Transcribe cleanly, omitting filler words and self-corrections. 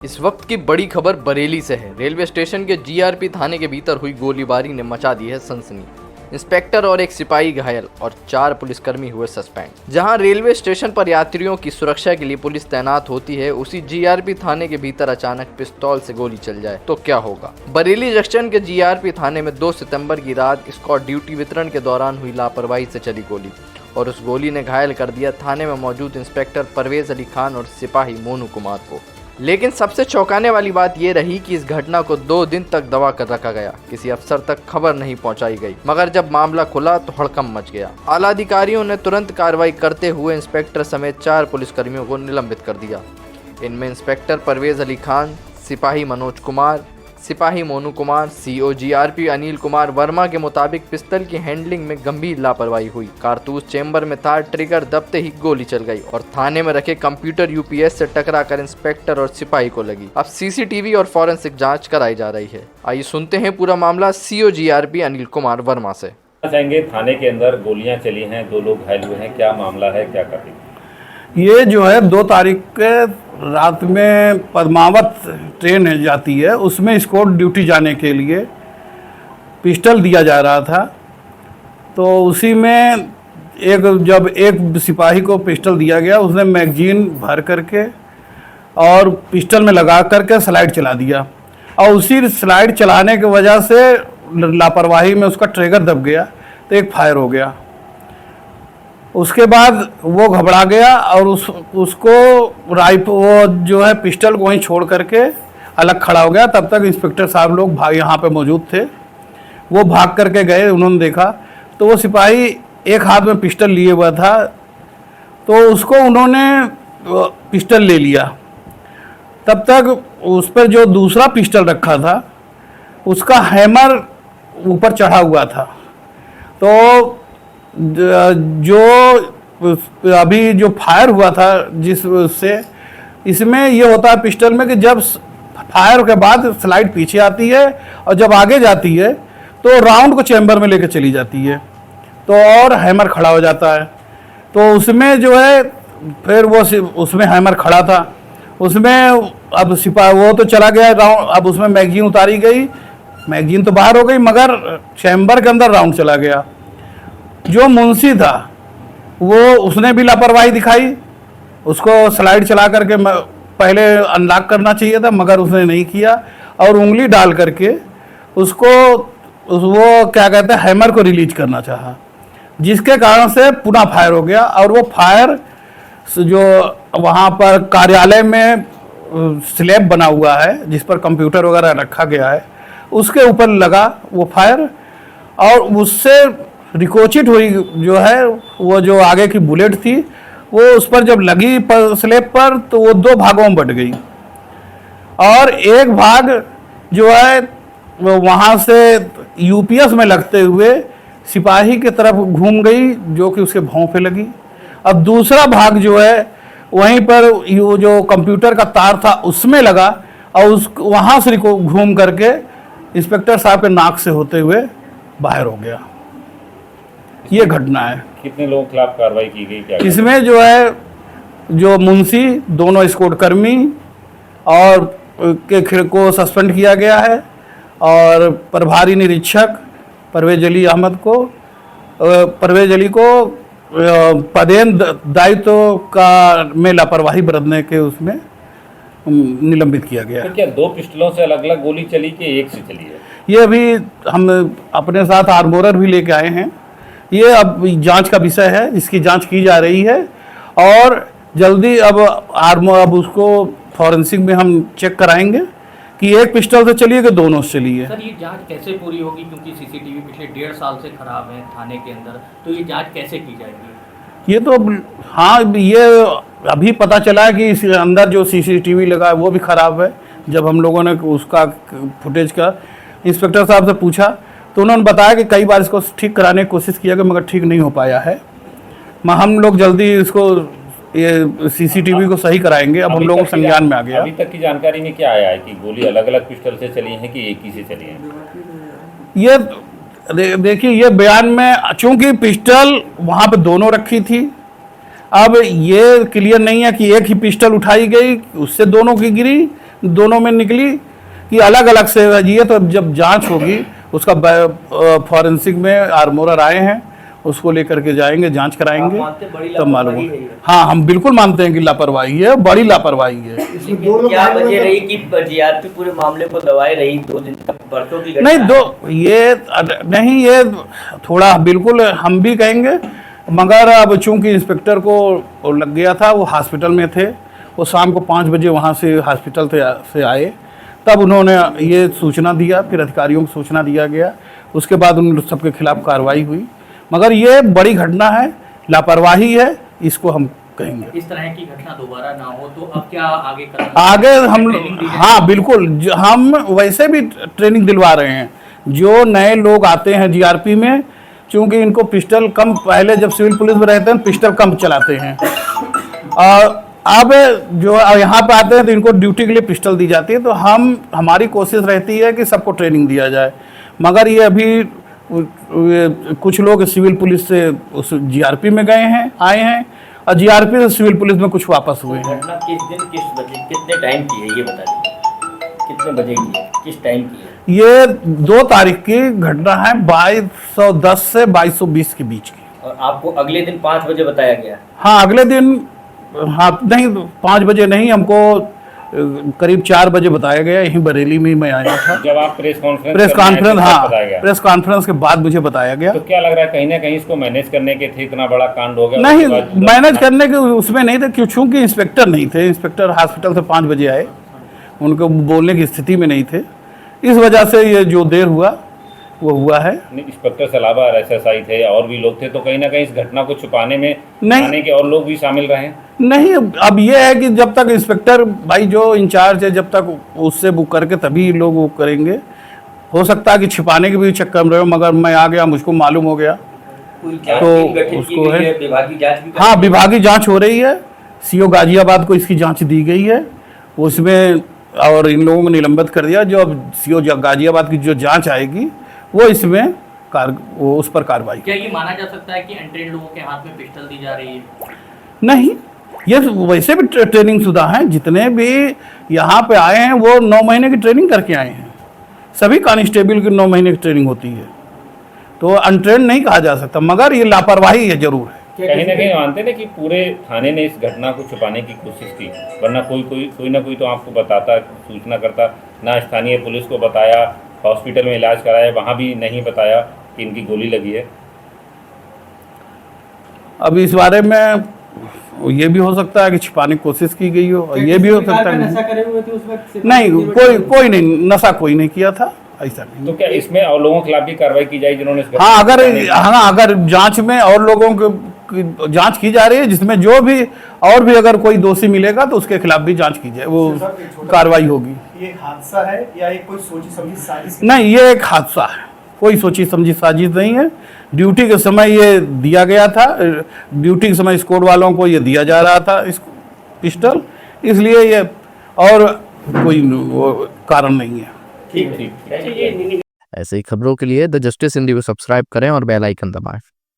इस वक्त की बड़ी खबर बरेली से है। रेलवे स्टेशन के जीआरपी थाने के भीतर हुई गोलीबारी ने मचा दी है सनसनी। इंस्पेक्टर और एक सिपाही घायल और 4 पुलिसकर्मी हुए सस्पेंड। जहां रेलवे स्टेशन पर यात्रियों की सुरक्षा के लिए पुलिस तैनात होती है, उसी जीआरपी थाने के भीतर अचानक पिस्तौल से गोली चल जाए तो क्या होगा। बरेली जंक्शन के जीआरपी थाने में 2 सितंबर की रात स्कॉट ड्यूटी वितरण के दौरान हुई लापरवाही से चली गोली और उस गोली ने घायल कर दिया थाने में मौजूद इंस्पेक्टर परवेज अली खान और सिपाही मोनू कुमार को। लेकिन सबसे चौंकाने वाली बात यह रही कि इस घटना को 2 दिन तक दबा कर रखा गया, किसी अफसर तक खबर नहीं पहुंचाई गई। मगर जब मामला खुला तो हड़कंप मच गया। आला अधिकारियों ने तुरंत कार्रवाई करते हुए इंस्पेक्टर समेत 4 पुलिसकर्मियों को निलंबित कर दिया। इनमें इंस्पेक्टर परवेज अली खान, सिपाही मनोज कुमार, सिपाही मोनू कुमार, सीओ जीआरपी अनिल कुमार वर्मा के मुताबिक पिस्तल की हैंडलिंग में गंभीर लापरवाही हुई। कारतूस चेंबर में था, ट्रिगर दबते ही गोली चल गई और थाने में रखे कंप्यूटर यूपीएस से टकराकर इंस्पेक्टर और सिपाही को लगी। अब सीसीटीवी और फॉरेंसिक जांच कराई जा रही है। आइए सुनते हैं पूरा मामला सीओ जीआरपी अनिल कुमार वर्मा से। चाहेंगे थाने के अंदर गोलियां चली हैं, 2 लोग घायल हुए हैं, क्या मामला है, क्या कर रही है? ये जो है 2 तारीख के रात में पद्मावत ट्रेन जाती है, उसमें स्कॉट ड्यूटी जाने के लिए पिस्टल दिया जा रहा था। तो उसी में जब एक सिपाही को पिस्टल दिया गया, उसने मैगजीन भर करके और पिस्टल में लगा करके स्लाइड चला दिया और उसी स्लाइड चलाने की वजह से लापरवाही में उसका ट्रिगर दब गया तो एक फायर हो गया। उसके बाद वो घबरा गया और उसको वो जो है पिस्टल को वहीं छोड़ करके अलग खड़ा हो गया। तब तक इंस्पेक्टर साहब लोग यहाँ पे मौजूद थे, वो भाग करके गए। उन्होंने देखा तो वो सिपाही एक हाथ में पिस्टल लिए हुआ था, तो उसको उन्होंने पिस्टल ले लिया। तब तक उस पर जो दूसरा पिस्टल रखा था उसका हैमर ऊपर चढ़ा हुआ था। तो जो अभी जो फायर हुआ था जिससे, इसमें ये होता है पिस्टल में कि जब फायर के बाद स्लाइड पीछे आती है और जब आगे जाती है तो राउंड को चैम्बर में लेकर चली जाती है, तो और हैमर खड़ा हो जाता है। तो उसमें जो है फिर वो उसमें हैमर खड़ा था, उसमें अब सिपाही वो तो चला गया राउंड। अब उसमें मैगजीन उतारी गई, मैगजीन तो बाहर हो गई मगर चैम्बर के अंदर राउंड चला गया। जो मुंशी था वो उसने भी लापरवाही दिखाई, उसको स्लाइड चला करके पहले अनलॉक करना चाहिए था मगर उसने नहीं किया और उंगली डाल करके उसको वो क्या कहते हैं हैमर को रिलीज करना चाहा, जिसके कारण से पुनः फायर हो गया। और वो फायर जो वहाँ पर कार्यालय में स्लैब बना हुआ है जिस पर कंप्यूटर वगैरह रखा गया है, उसके ऊपर लगा वो फायर और उससे रिकोचिट हुई जो है वो जो आगे की बुलेट थी वो उस पर जब लगी स्लैब पर तो वो 2 भागों में बट गई और एक भाग जो है वो वहाँ से यूपीएस में लगते हुए सिपाही की तरफ घूम गई जो कि उसके भौं पे लगी। अब दूसरा भाग जो है वहीं पर जो कंप्यूटर का तार था उसमें लगा और उस वहाँ से घूम करके इंस्पेक्टर साहब के नाक से होते हुए बाहर हो गया। ये घटना है। कितने लोगों के खिलाफ कार्रवाई की गई, क्या इसमें जो है जो मुंशी, दोनों स्कॉट कर्मी और के को सस्पेंड किया गया है और प्रभारी निरीक्षक परवेज अली को पदेन दायित्व का में लापरवाही बरतने के उसमें निलंबित किया गया। तो क्या 2 पिस्टलों से अलग अलग गोली चली कि एक से चली है? ये अभी हम अपने साथ आर्मोरर भी लेके आए हैं। ये अब जांच का विषय है, इसकी जांच की जा रही है और जल्दी अब उसको फॉरेंसिक में हम चेक कराएंगे कि एक पिस्टल से चली है कि दोनों से चली है। सर ये जांच कैसे पूरी होगी, क्योंकि सीसीटीवी पिछले 1.5 साल से खराब है थाने के अंदर, तो ये जांच कैसे की जाएगी? ये तो हाँ, ये अभी पता चला है कि इस अंदर जो सीसीटीवी लगा है वो भी खराब है। जब हम लोगों ने उसका फुटेज का इंस्पेक्टर साहब से पूछा तो उन्होंने बताया कि कई बार इसको ठीक कराने की कोशिश किया गया मगर ठीक नहीं हो पाया है। हम लोग जल्दी इसको ये सीसीटीवी को सही कराएंगे। अब हम लोगों को संज्ञान में आ गया। अभी तक की जानकारी में क्या आया है कि गोली अलग अलग पिस्टल से चली है कि एक ही से चली है? ये देखिए, ये बयान में चूंकि पिस्टल वहाँ पे दोनों रखी थी, अब ये क्लियर नहीं है कि एक ही पिस्टल उठाई गई उससे दोनों की गिरी दोनों में निकली कि अलग अलग से ये तो जब जांच होगी उसका फॉरेंसिक में आर्मोरर आए हैं, उसको लेकर के जाएंगे, जांच कराएंगे तब मालूम होगा। हाँ, हम बिल्कुल मानते हैं कि लापरवाही है, बड़ी लापरवाही है। क्या वजह रही कि जीआरपी पूरे मामले को दबाए रही 2 दिन तक? बरसों की नहीं, ये थोड़ा बिल्कुल हम भी कहेंगे, मगर अब चूंकि इंस्पेक्टर को लग गया था, वो हॉस्पिटल में थे, वो शाम को 5 बजे वहाँ से हॉस्पिटल से आए, तब उन्होंने ये सूचना दिया, फिर अधिकारियों को सूचना दिया गया, उसके बाद उन सबके खिलाफ कार्रवाई हुई। मगर ये बड़ी घटना है, लापरवाही है, इसको हम कहेंगे। इस तरह की घटना दोबारा ना हो तो अब क्या आगे करेंगे? आगे हम, हाँ बिल्कुल, हम वैसे भी ट्रेनिंग दिलवा रहे हैं। जो नए लोग आते हैं जीआरपी में, चूंकि इनको पिस्टल कम, पहले जब सिविल पुलिस में रहते हैं पिस्टल कम चलाते हैं, और अब जो यहाँ पे आते हैं तो इनको ड्यूटी के लिए पिस्टल दी जाती है। तो हमारी कोशिश रहती है कि सबको ट्रेनिंग दिया जाए, मगर ये अभी कुछ लोग सिविल पुलिस से उस जीआरपी में गए हैं, आए हैं, और जीआरपी से सिविल पुलिस में कुछ वापस हुए हैं। घटना किस दिन, किस बजे, कितने टाइम की है ये बता दीजिए? कितने बजे की है, किस टाइम की है? ये 2 तारीख की घटना है, 2210 से 2220 के बीच की। और आपको अगले दिन 5 बजे बताया गया? हाँ, अगले दिन, हाँ नहीं 5 बजे नहीं, हमको करीब 4 बजे बताया गया। यहीं बरेली में मैं आया था। जब आप प्रेस कॉन्फ्रेंस, हाँ प्रेस कॉन्फ्रेंस के बाद मुझे बताया गया। तो क्या लग रहा है कहीं ना कहीं इसको मैनेज करने के थे, इतना बड़ा कांड हो गया? नहीं, मैनेज करने के उसमें नहीं थे, क्यों, चूंकि इंस्पेक्टर नहीं थे। इंस्पेक्टर हॉस्पिटल से 5 बजे आए, उनको बोलने की स्थिति में नहीं थे, इस वजह से ये जो देर हुआ वो हुआ है। इंस्पेक्टर से अलावा SSI थे और भी लोग थे, तो कहीं ना कहीं इस घटना को छुपाने में नहीं, थाने के और लोग भी शामिल रहे? नहीं, अब ये है कि जब तक इंस्पेक्टर भाई जो इंचार्ज है, जब तक उससे बुक करके तभी लोग वो करेंगे। हो सकता है कि छिपाने के भी चक्कर में रहे, मगर मैं आ गया, मुझको मालूम हो गया तो उसको है। विभागीय जांच भी? हाँ, विभागीय जांच हो रही है, CO गाजियाबाद को इसकी जांच दी गई है उसमें, और इन लोगों को निलंबित कर दिया। जो अब CO गाजियाबाद की जो जांच आएगी वो इसमें वो उस पर कार्रवाई। क्या ये माना जा सकता है कि अनट्रेन्ड लोगों के हाथ में पिस्टल दी जा रही है? नहीं, ये वैसे भी ट्रेनिंग शुदा हैं, जितने भी यहाँ पे आए हैं वो 9 महीने की ट्रेनिंग करके आए हैं। सभी कांस्टेबल की 9 महीने की ट्रेनिंग होती है, तो अनट्रेंड नहीं कहा जा सकता, मगर ये लापरवाही है जरूर है। कहीं ना कहीं मानते ना कि पूरे थाने ने इस घटना को छुपाने की कोशिश की, वरना कोई ना कोई तो आपको बताता, सूचना करता। ना स्थानीय पुलिस को बताया, हॉस्पिटल में इलाज कराया, वहाँ भी नहीं बताया कि इनकी गोली लगी है। अब इस बारे में ये भी हो सकता है कि छिपाने की कोशिश की गई हो, और ये भी हो सकता है नशा करे हुए थे उस वक्त? नहीं, कोई नहीं, नशा कोई नहीं किया था, ऐसा नहीं। तो क्या इसमें और लोगों के खिलाफ भी कार्रवाई की जाए जिन्होंने? हाँ, अगर जांच में और लोगों की जांच की जा रही है, जिसमें जो भी और भी अगर कोई दोषी मिलेगा तो उसके खिलाफ भी जांच की जाए, वो कार्रवाई होगी। ये हादसा है या ये कोई सोची समझी साजिश? नहीं, ये एक हादसा है, कोई सोची समझी साजिश नहीं है। ड्यूटी के समय ये दिया गया था, ड्यूटी के समय स्क्वाड वालों को ये दिया जा रहा था इस पिस्टल, इसलिए ये और कोई कारण नहीं है। ठीक। ऐसे ही खबरों के लिए द जस्टिस हिंदी को सब्सक्राइब करें और बेल आइकन दबाएं।